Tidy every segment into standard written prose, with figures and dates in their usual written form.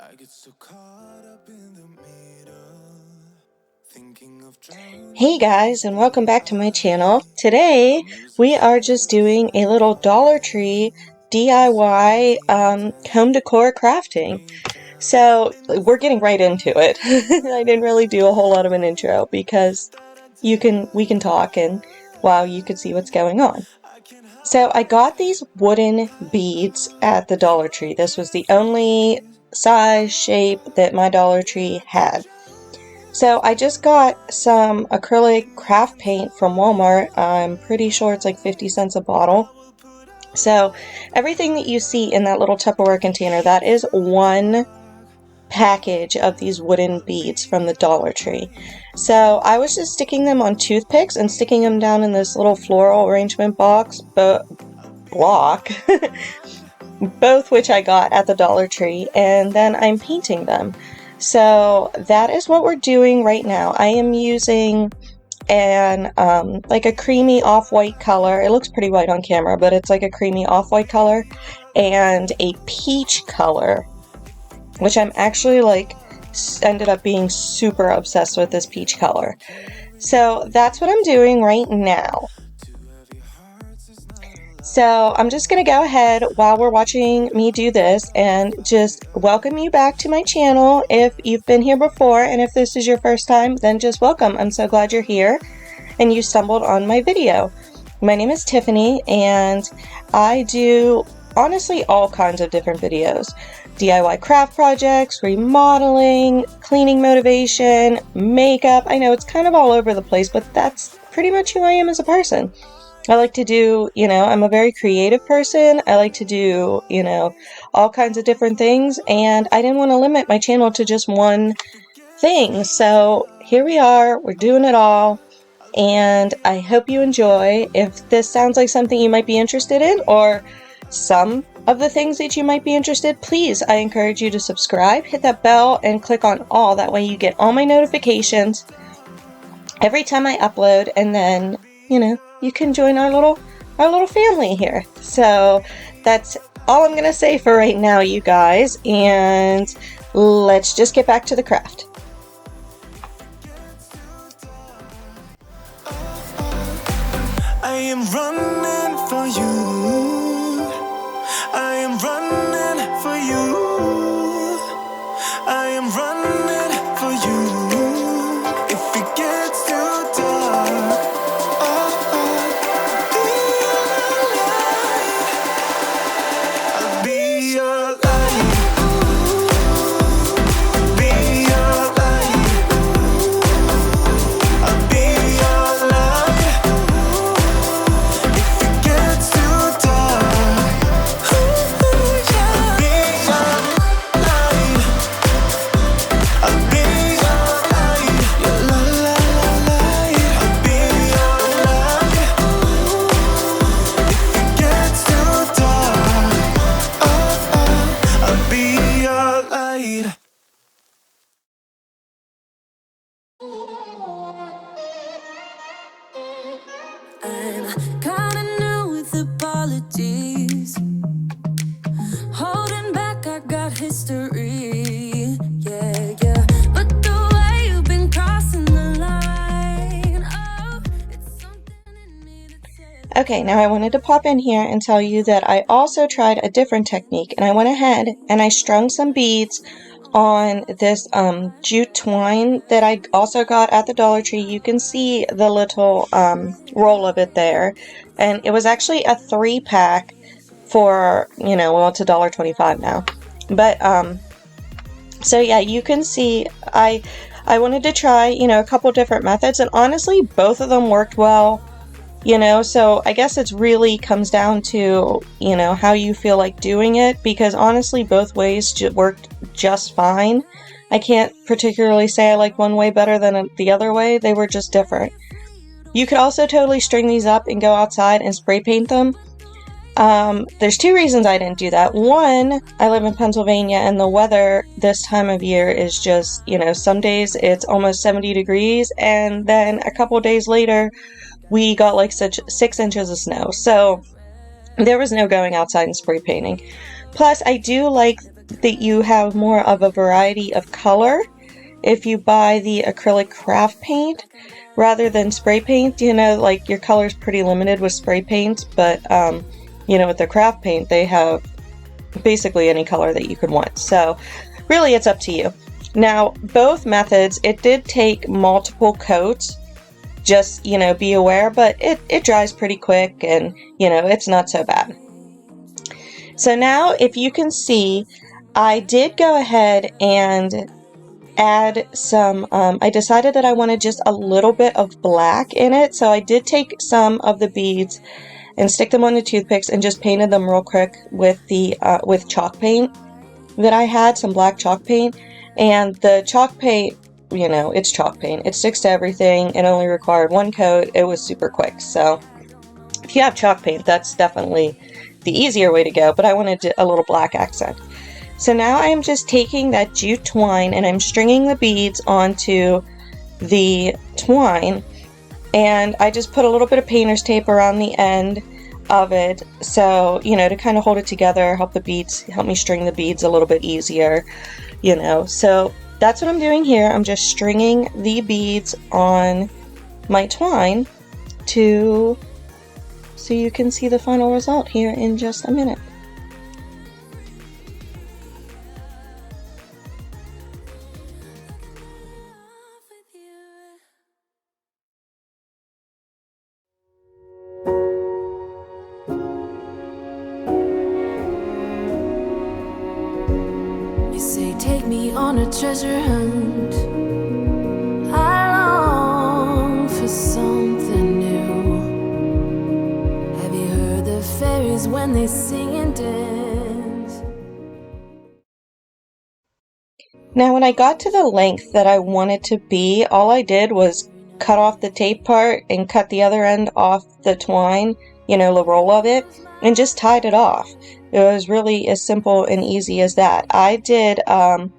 I get so caught up in the middle, thinking of drowning. Hey guys, and welcome back to my channel. Today we are just doing a little Dollar Tree DIY home decor crafting. So we're getting right into it. I didn't really do a whole lot of an intro because we can talk and wow, you can see what's going on. So I got these wooden beads at the Dollar Tree. This was the only size, shape that my Dollar Tree had. So I just got some acrylic craft paint from Walmart. I'm pretty sure it's like 50 cents a bottle. So everything that you see in that little Tupperware container, that is one package of these wooden beads from the Dollar Tree. So I was just sticking them on toothpicks and sticking them down in this little floral arrangement block, both which I got at the Dollar Tree, and then I'm painting them. So that is what we're doing right now. I am using like a creamy off-white color. It looks pretty white on camera, but it's like a creamy off-white color and a peach color, which I'm actually ended up being super obsessed with this peach color. So that's what I'm doing right now. So I'm just going to go ahead while we're watching me do this and just welcome you back to my channel. If you've been here before and if this is your first time, then just welcome. I'm so glad you're here and you stumbled on my video. My name is Tiffany and I do honestly all kinds of different videos. DIY craft projects, remodeling, cleaning motivation, makeup. I know it's kind of all over the place, but that's pretty much who I am as a person. I like to do, I'm a very creative person. I like to do, all kinds of different things, and I didn't want to limit my channel to just one thing. So here we are, we're doing it all, and I hope you enjoy. If this sounds like something you might be interested in, or some of the things that you might be interested, please, I encourage you to subscribe, hit that bell, and click on all. That way you get all my notifications every time I upload, and then, you can join our little family here. So that's all I'm gonna say for right now, you guys, and let's just get back to the craft. I am running for you. I am running for you. I am running for you. If it gets too dark, I'll be your light. Be your light. I'll be your light. If it gets too dark, I'll be your light. I'll be your light. Your light. I'll be your light. If it gets too dark, I'll be your light. I'm kinda new with apologies. Holding back, I got history. Yeah. But the way you've been crossing the line, oh, it's something in me that says. Okay, now I wanted to pop in here and tell you that I also tried a different technique, and I went ahead and I strung some beads on this jute twine that I also got at the Dollar Tree. You can see the little roll of it there, and it was actually a 3-pack for, it's $1.25 now, but so yeah, you can see I wanted to try a couple different methods, and honestly both of them worked well. So I guess it's really comes down to, how you feel like doing it, because honestly, both ways worked just fine. I can't particularly say I like one way better than the other way. They were just different. You could also totally string these up and go outside and spray paint them. There's 2 reasons I didn't do that. One, I live in Pennsylvania, and the weather this time of year is just, some days it's almost 70 degrees, and then a couple days later, we got like 6 inches of snow. So there was no going outside and spray painting. Plus, I do like that you have more of a variety of color if you buy the acrylic craft paint rather than spray paint. You know, like your color's pretty limited with spray paint, but you know, with the craft paint, they have basically any color that you could want. So really, it's up to you. Now, both methods, it did take multiple coats. Just, you know, be aware, but it dries pretty quick, and, you know, it's not so bad. So now, if you can see, I did go ahead and add some, I decided that I wanted just a little bit of black in it, so I did take some of the beads and stick them on the toothpicks and just painted them real quick with the with chalk paint that I had, some black chalk paint. And the chalk paint, you know, it's chalk paint, it sticks to everything. It only required one coat. It was super quick. So if you have chalk paint, that's definitely the easier way to go, but I wanted a little black accent. So now I'm just taking that jute twine and I'm stringing the beads onto the twine, and I just put a little bit of painter's tape around the end of it, so, you know, to kind of hold it together, help me string the beads a little bit easier, you know. So that's what I'm doing here. I'm just stringing the beads on my twine so you can see the final result here in just a minute. You say take me on a treasure hunt. I long for something new. Have you heard the fairies when they sing and dance? Now when I got to the length that I wanted to be, all I did was cut off the tape part and cut the other end off the twine, you know, the roll of it, and just tied it off. It was really as simple and easy as that. I did a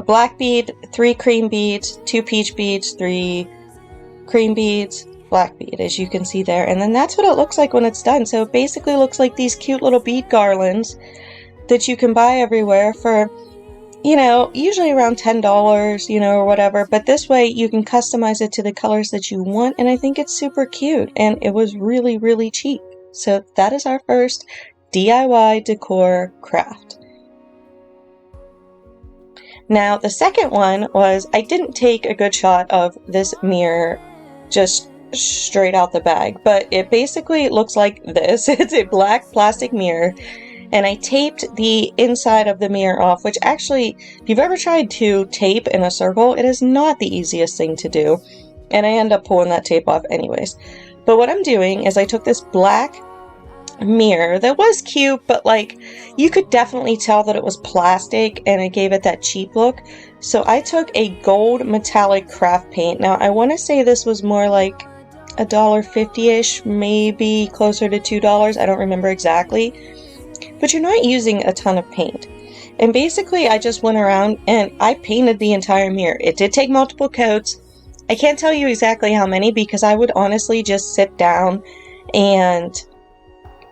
black bead, 3 cream beads, 2 peach beads, 3 cream beads, black bead, as you can see there. And then that's what it looks like when it's done. So it basically looks like these cute little bead garlands that you can buy everywhere for, you know, usually around $10, you know, or whatever. But this way you can customize it to the colors that you want. And I think it's super cute. And it was really, really cheap. So that is our first DIY decor craft. Now the second one was, I didn't take a good shot of this mirror just straight out the bag, but it basically looks like this. It's a black plastic mirror, and I taped the inside of the mirror off, which actually, if you've ever tried to tape in a circle, it is not the easiest thing to do, and I end up pulling that tape off anyways. But what I'm doing is I took this black mirror that was cute, but like you could definitely tell that it was plastic and it gave it that cheap look. So I took a gold metallic craft paint. Now I want to say this was more like $1.50-ish, maybe closer to $2. I don't remember exactly, but you're not using a ton of paint. And basically I just went around and I painted the entire mirror. It did take multiple coats. I can't tell you exactly how many, because I would honestly just sit down and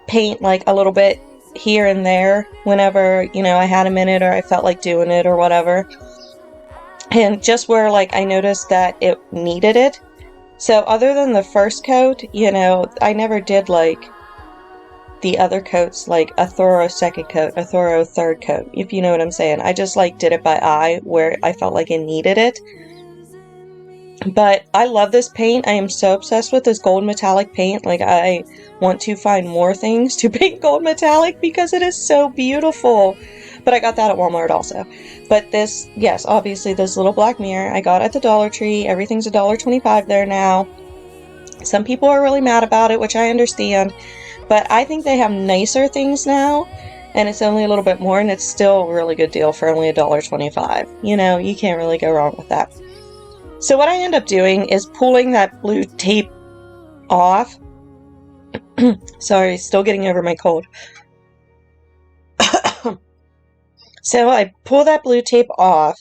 paint like a little bit here and there whenever, you know, I had a minute or I felt like doing it or whatever. And just where like I noticed that it needed it. So other than the first coat, you know, I never did like the other coats, like a thorough second coat, a thorough third coat, if you know what I'm saying. I just like did it by eye where I felt like it needed it. But I love this paint. I am so obsessed with this gold metallic paint. Like, I want to find more things to paint gold metallic because it is so beautiful. But I got that at Walmart also. But this, yes, obviously this little black mirror I got at the Dollar Tree. Everything's $1.25 there now. Some people are really mad about it, which I understand. But I think they have nicer things now. And it's only a little bit more, and it's still a really good deal for only $1.25. You know, you can't really go wrong with that. So what I end up doing is pulling that blue tape off. Sorry, still getting over my cold. So I pull that blue tape off,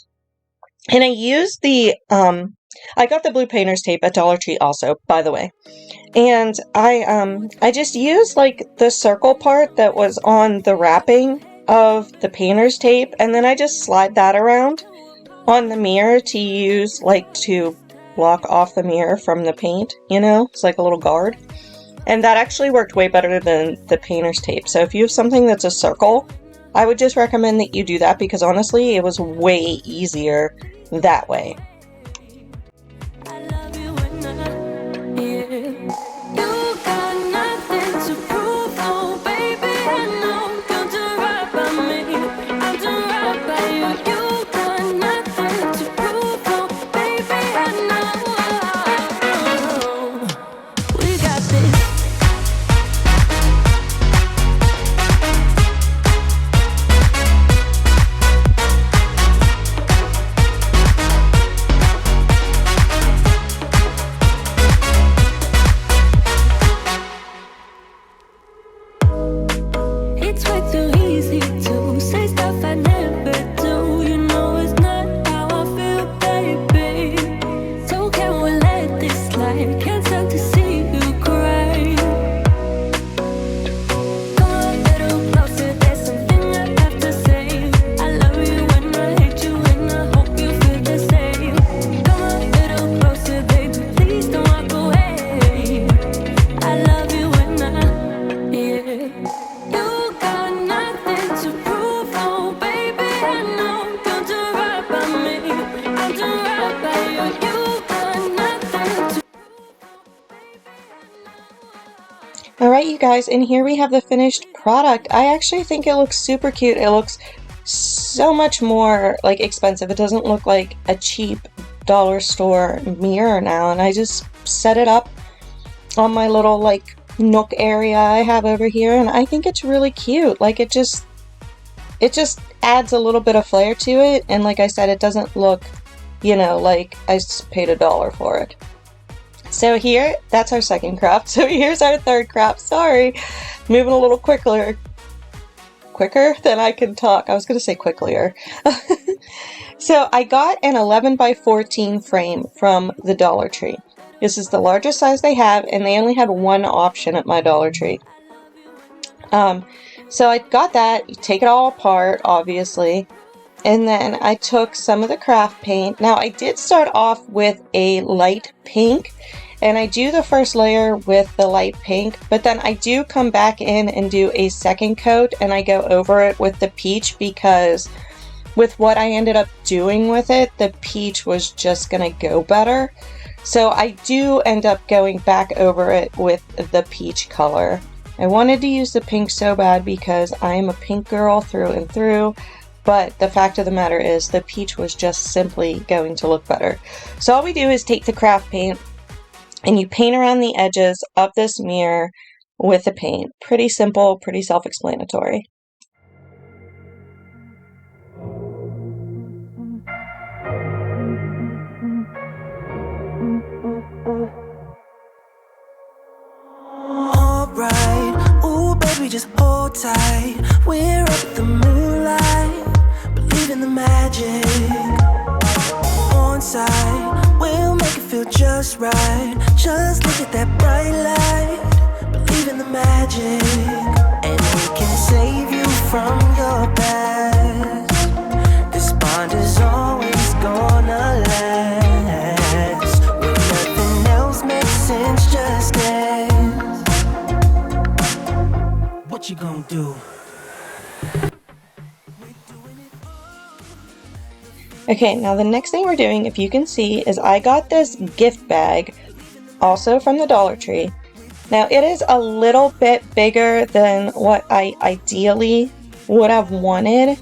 and I use the, I got the blue painter's tape at Dollar Tree also, by the way. And I just used like the circle part that was on the wrapping of the painter's tape, and then I just slide that around on the mirror to use, like, to block off the mirror from the paint, you know? It's like a little guard. And that actually worked way better than the painter's tape. So if you have something that's a circle, I would just recommend that you do that, because honestly, it was way easier that way. Alright, you guys, and here we have the finished product. I actually think it looks super cute. It looks so much more, like, expensive. It doesn't look like a cheap dollar store mirror now, and I just set it up on my little, like, nook area I have over here, and I think it's really cute. Like, it just adds a little bit of flair to it, and like I said, it doesn't look, you know, like I paid $1 for it. So here, that's our second craft. So here's our third craft. Sorry, moving a little quicker than I can talk. I was going to say quicklier. So I got an 11 by 14 frame from the Dollar Tree. This is the largest size they have, and they only had one option at my Dollar Tree. So I got that. You take it all apart, obviously. And then I took some of the craft paint. Now I did start off with a light pink, and I do the first layer with the light pink, but then I do come back in and do a second coat, and I go over it with the peach, because with what I ended up doing with it, the peach was just gonna go better. So I do end up going back over it with the peach color. I wanted to use the pink so bad because I am a pink girl through and through. But the fact of the matter is, the peach was just simply going to look better. So all we do is take the craft paint and you paint around the edges of this mirror with the paint. Pretty simple, pretty self-explanatory. Alright, ooh baby, just hold tight. We're up at the moonlight, believe in the magic. On side, we'll make it feel just right. Just look at that bright light, believe in the magic. And we can save you from your past. This bond is always gonna last. When nothing else makes sense, just dance. What you gonna do? Okay, now the next thing we're doing, if you can see, is I got this gift bag, also from the Dollar Tree. Now it is a little bit bigger than what I ideally would have wanted,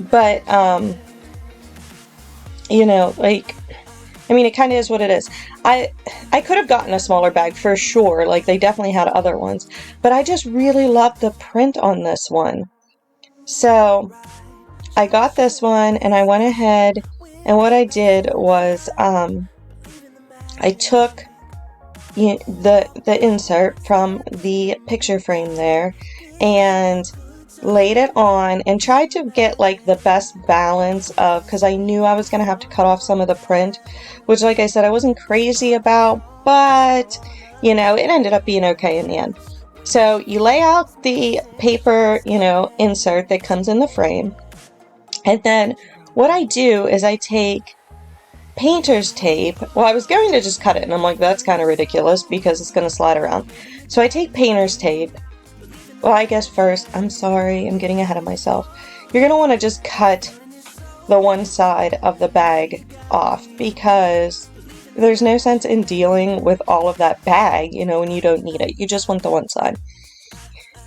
but you know, like, I mean, it kind of is what it is. I could have gotten a smaller bag for sure, like they definitely had other ones, but I just really love the print on this one. So I got this one, and I went ahead, and what I did was I took the insert from the picture frame there and laid it on and tried to get like the best balance of, because I knew I was going to have to cut off some of the print, which, like I said, I wasn't crazy about, but you know, it ended up being okay in the end. So you lay out the paper, insert that comes in the frame. And then what I do is I take painter's tape. Well, I was going to just cut it, and I'm like, that's kind of ridiculous because it's going to slide around. So I take painter's tape. Well, I guess first, I'm sorry, I'm getting ahead of myself. You're going to want to just cut the one side of the bag off because there's no sense in dealing with all of that bag, when you don't need it. You just want the one side.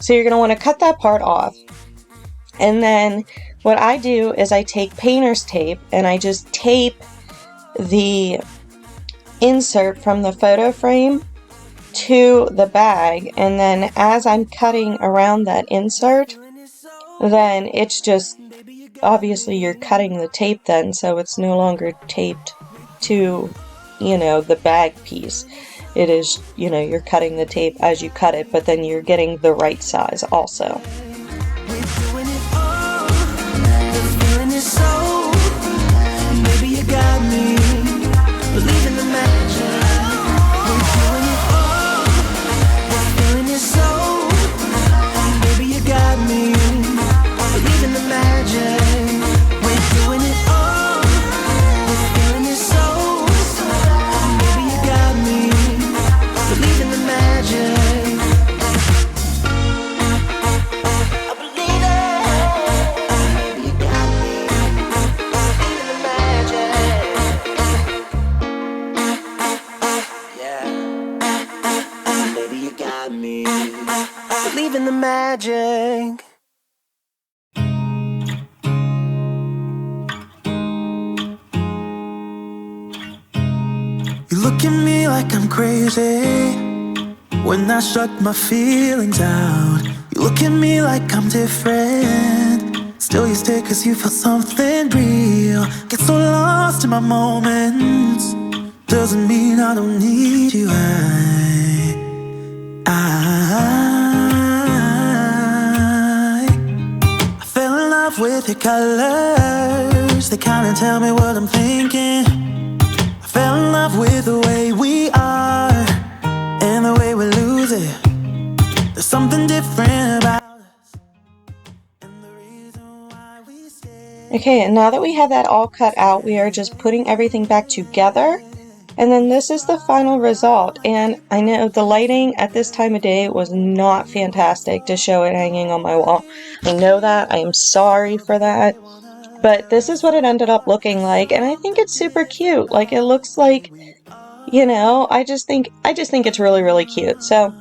So you're going to want to cut that part off. And then what I do is I take painter's tape and I just tape the insert from the photo frame to the bag. And then as I'm cutting around that insert, then it's just, obviously you're cutting the tape then, so it's no longer taped to, the bag piece. It is, you're cutting the tape as you cut it, but then you're getting the right size also. Believe in the magic. You look at me like I'm crazy when I shut my feelings out. You look at me like I'm different, still you stay cause you feel something real. Get so lost in my moments, doesn't mean I don't need you. I fell in love with your colors, they kinda tell me what I'm thinking. I fell in love with the way we are and the way we lose it. There's something different about us and the reason why we stay. Okay, and now that we have that all cut out, we are just putting everything back together. And then this is the final result. And I know the lighting at this time of day was not fantastic to show it hanging on my wall. I know that. I am sorry for that. But this is what it ended up looking like. And I think it's super cute. Like, it looks like, I just think it's really, really cute. So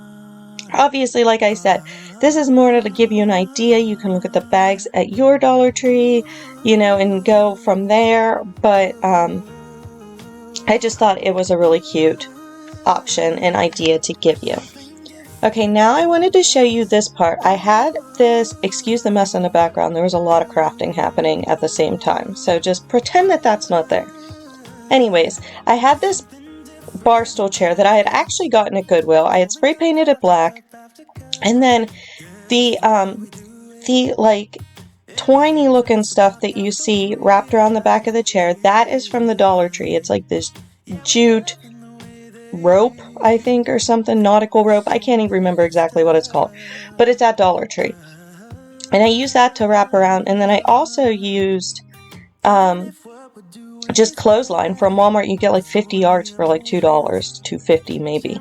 obviously, like I said, this is more to give you an idea. You can look at the bags at your Dollar Tree, and go from there. But, I just thought it was a really cute option and idea to give you. Okay, now I wanted to show you this part. I had this, excuse the mess in the background, there was a lot of crafting happening at the same time, so just pretend that that's not there. Anyways, I had this bar stool chair that I had actually gotten at Goodwill. I had spray painted it black, and then the like twiny looking stuff that you see wrapped around the back of the chair, that is from the Dollar Tree. It's like this jute rope, I think, or something, nautical rope. I can't even remember exactly what it's called, but it's at Dollar Tree. And I used that to wrap around, and then I also used just clothesline from Walmart. You get like 50 yards for like $2, $2.50 maybe.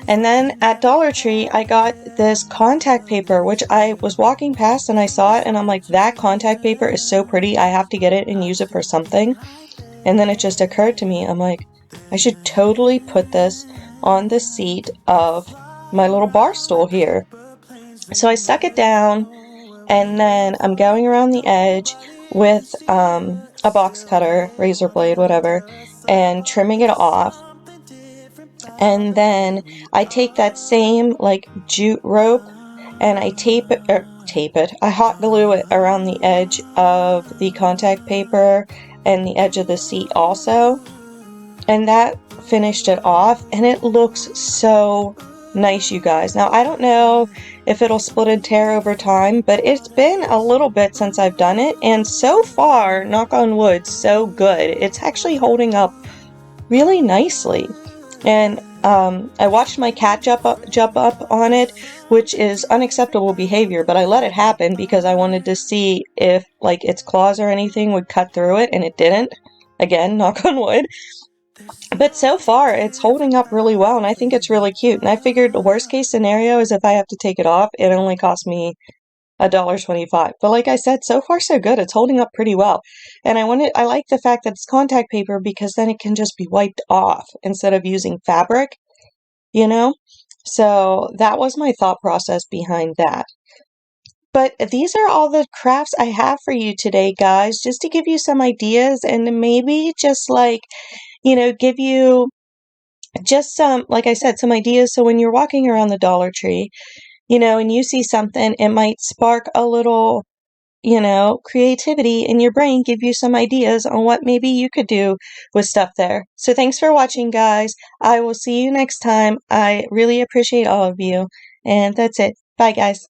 And then at Dollar Tree, I got this contact paper, which I was walking past and I saw it and I'm like, that contact paper is so pretty. I have to get it and use it for something. And then it just occurred to me, I'm like, I should totally put this on the seat of my little bar stool here. So I stuck it down, and then I'm going around the edge with a box cutter, razor blade, whatever, and trimming it off. And then I take that same like jute rope and I I hot glue it around the edge of the contact paper and the edge of the seat also. And that finished it off, and it looks so nice, you guys. Now, I don't know if it'll split and tear over time, but it's been a little bit since I've done it, and so far, knock on wood, so good. It's actually holding up really nicely. And I watched my cat jump up on it, which is unacceptable behavior, but I let it happen because I wanted to see if like its claws or anything would cut through it, and it didn't. Again, knock on wood. But so far, it's holding up really well, and I think it's really cute. And I figured the worst case scenario is if I have to take it off, it only costs me $1.25. But like I said, so far so good. It's holding up pretty well. And I like the fact that it's contact paper because then it can just be wiped off instead of using fabric, you know? So that was my thought process behind that. But these are all the crafts I have for you today, guys, just to give you some ideas and maybe just like, give you just some, like I said, some ideas. So when you're walking around the Dollar Tree, and you see something, it might spark a little, creativity in your brain, give you some ideas on what maybe you could do with stuff there. So thanks for watching, guys. I will see you next time. I really appreciate all of you. And that's it. Bye, guys.